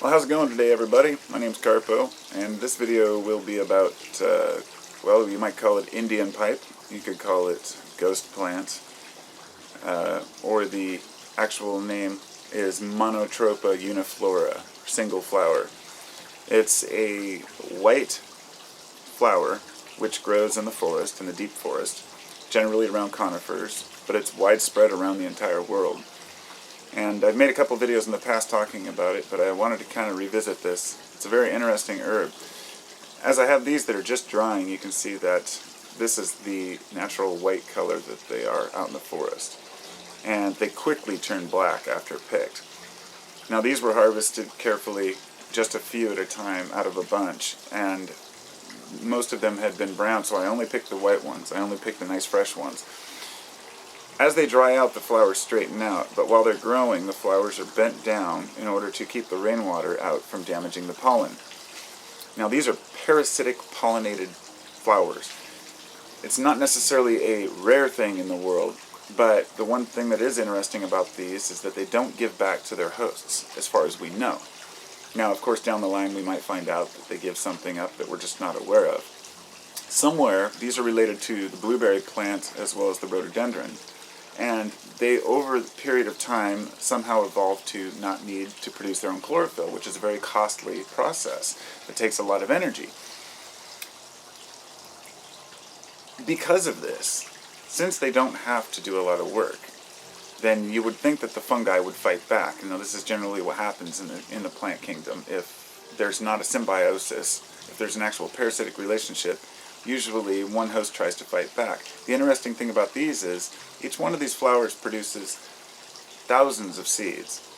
Well, how's it going today, everybody? My name's Carpo, and this video will be about, well, you might call it Indian pipe, you could call it ghost plant, or the actual name is Monotropa Uniflora, single flower. It's a white flower which grows in the forest, in the deep forest, generally around conifers, but it's widespread around the entire world. And I've made a couple videos in the past talking about it, but I wanted to kind of revisit this. It's a very interesting herb. As I have these that are just drying, you can see that this is the natural white color that they are out in the forest. And they quickly turn black after picked. Now these were harvested carefully, just a few at a time out of a bunch, and most of them had been brown, so I only picked the white ones. I only picked the nice fresh ones. As they dry out, the flowers straighten out, but while they're growing, the flowers are bent down in order to keep the rainwater out from damaging the pollen. Now these are parasitic pollinated flowers. It's not necessarily a rare thing in the world, but the one thing that is interesting about these is that they don't give back to their hosts, as far as we know. Now, of course, down the line we might find out that they give something up that we're just not aware of. Somewhere, these are related to the blueberry plant as well as the rhododendron. And they, over the period of time, somehow evolved to not need to produce their own chlorophyll, which is a very costly process. It takes a lot of energy. Because of this, since they don't have to do a lot of work, then you would think that the fungi would fight back. You know, this is generally what happens in the plant kingdom. If there's not a symbiosis, if there's an actual parasitic relationship, usually one host tries to fight back. The interesting thing about these is each one of these flowers produces thousands of seeds.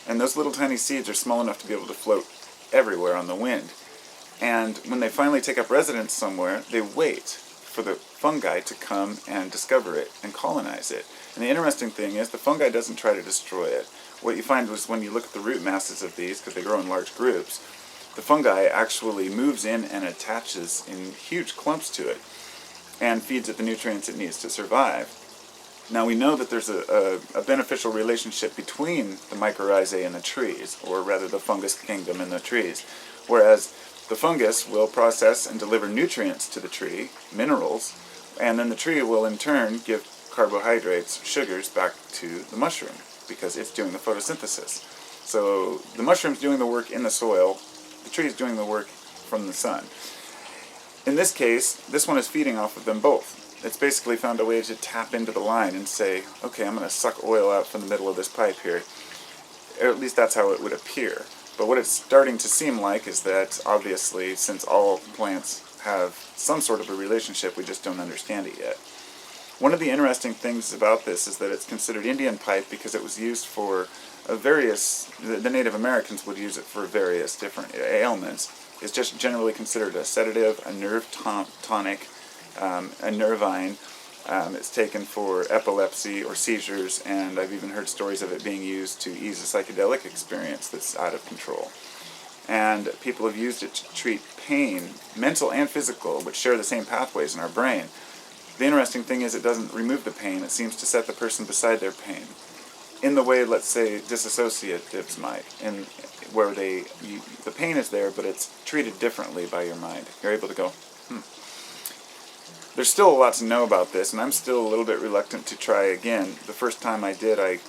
And those little tiny seeds are small enough to be able to float everywhere on the wind. And when they finally take up residence somewhere, they wait for the fungi to come and discover it and colonize it. And the interesting thing is the fungi doesn't try to destroy it. What you find was when you look at the root masses of these, because they grow in large groups, the fungi actually moves in and attaches in huge clumps to it and feeds it the nutrients it needs to survive. Now we know that there's a beneficial relationship between the mycorrhizae and the trees, or rather the fungus kingdom and the trees, whereas the fungus will process and deliver nutrients to the tree, minerals, and then the tree will in turn give carbohydrates, sugars, back to the mushroom because it's doing the photosynthesis. So the mushroom's doing the work in the soil, the tree is doing the work from the sun. In this case, this one is feeding off of them both. It's basically found a way to tap into the line and say, okay, I'm going to suck oil out from the middle of this pipe here. Or at least that's how it would appear. But what it's starting to seem like is that, obviously, since all plants have some sort of a relationship, we just don't understand it yet. One of the interesting things about this is that it's considered Indian pipe because it was used for the Native Americans would use it for various different ailments. It's just generally considered a sedative, a nerve tonic, a nervine. It's taken for epilepsy or seizures, and I've even heard stories of it being used to ease a psychedelic experience that's out of control. And people have used it to treat pain, mental and physical, which share the same pathways in our brain. The interesting thing is it doesn't remove the pain, it seems to set the person beside their pain. In the way, let's say, dissociatives might, where the pain is there, but it's treated differently by your mind. You're able to go, There's still a lot to know about this, and I'm still a little bit reluctant to try again. The first time I did, I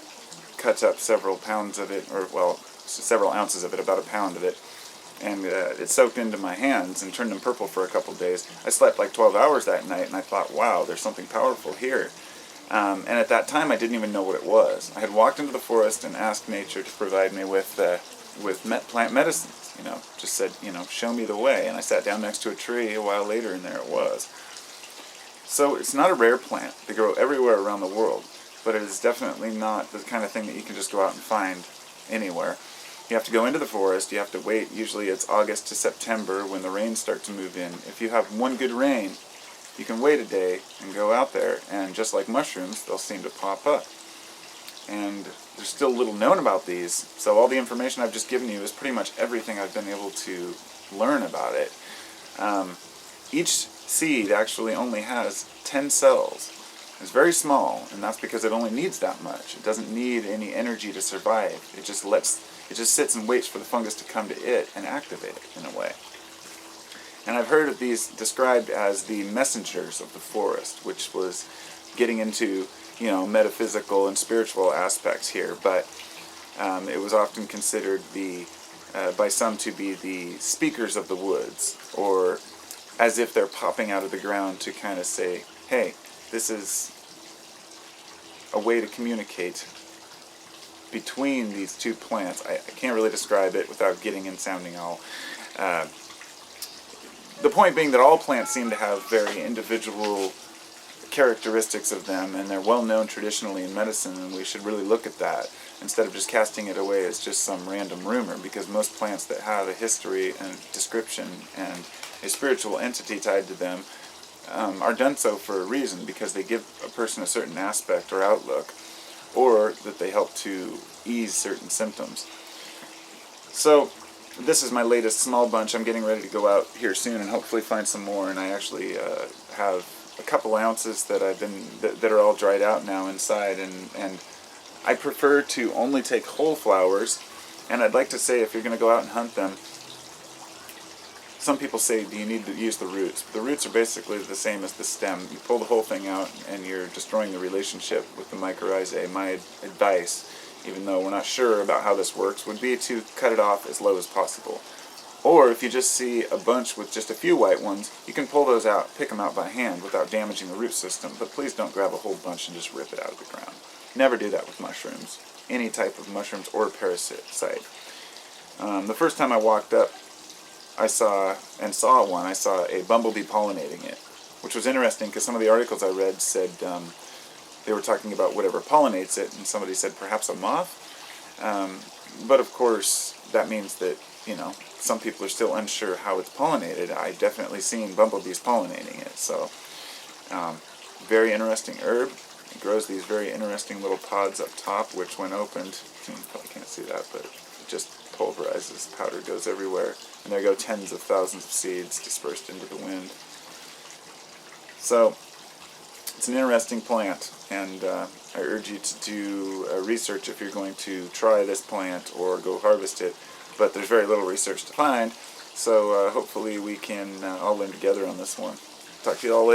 cut up several pounds of it, or well, several ounces of it, about a pound of it, and it soaked into my hands and turned them purple for a couple days. I slept like 12 hours that night, and I thought, wow, there's something powerful here. And at that time, I didn't even know what it was. I had walked into the forest and asked nature to provide me with plant medicines. You know, just said, show me the way. And I sat down next to a tree a while later, and there it was. So it's not a rare plant. They grow everywhere around the world, but it is definitely not the kind of thing that you can just go out and find anywhere. You have to go into the forest. You have to wait. Usually it's August to September when the rains start to move in. If you have one good rain, you can wait a day and go out there, and just like mushrooms, they'll seem to pop up. And there's still little known about these, so all the information I've just given you is pretty much everything I've been able to learn about it. Each seed actually only has 10 cells, It's very small, and that's because it only needs that much. It doesn't need any energy to survive. It just sits and waits for the fungus to come to it and activate it in a way. And I've heard of these described as the messengers of the forest, which was getting into, metaphysical and spiritual aspects here, but it was often considered by some to be the speakers of the woods, or as if they're popping out of the ground to kind of say, hey, this is a way to communicate between these two plants. I can't really describe it without getting and sounding all... the point being that all plants seem to have very individual characteristics of them, and they're well known traditionally in medicine, and we should really look at that instead of just casting it away as just some random rumor, because most plants that have a history and description and a spiritual entity tied to them are done so for a reason, because they give a person a certain aspect or outlook, or that they help to ease certain symptoms. So this is my latest small bunch. I'm getting ready to go out here soon and hopefully find some more, and I actually have a couple ounces that that are all dried out now inside, and I prefer to only take whole flowers. And I'd like to say, if you're going to go out and hunt them, some people say, do you need to use the roots? The roots are basically the same as the stem. You pull the whole thing out and you're destroying the relationship with the mycorrhizae. My advice, even though we're not sure about how this works, would be to cut it off as low as possible. Or if you just see a bunch with just a few white ones, you can pull those out, pick them out by hand without damaging the root system, but please don't grab a whole bunch and just rip it out of the ground. Never do that with mushrooms, any type of mushrooms or parasite. The first time I walked up, I saw a bumblebee pollinating it, which was interesting because some of the articles I read said they were talking about whatever pollinates it, and somebody said perhaps a moth. But of course, that means that, some people are still unsure how it's pollinated. I've definitely seen bumblebees pollinating it. So, very interesting herb. It grows these very interesting little pods up top, which when opened, you probably can't see that, but it just pulverizes. Powder goes everywhere. And there go tens of thousands of seeds dispersed into the wind. So, it's an interesting plant, and I urge you to do research if you're going to try this plant or go harvest it. But there's very little research to find, so hopefully we can all learn together on this one. Talk to you all later.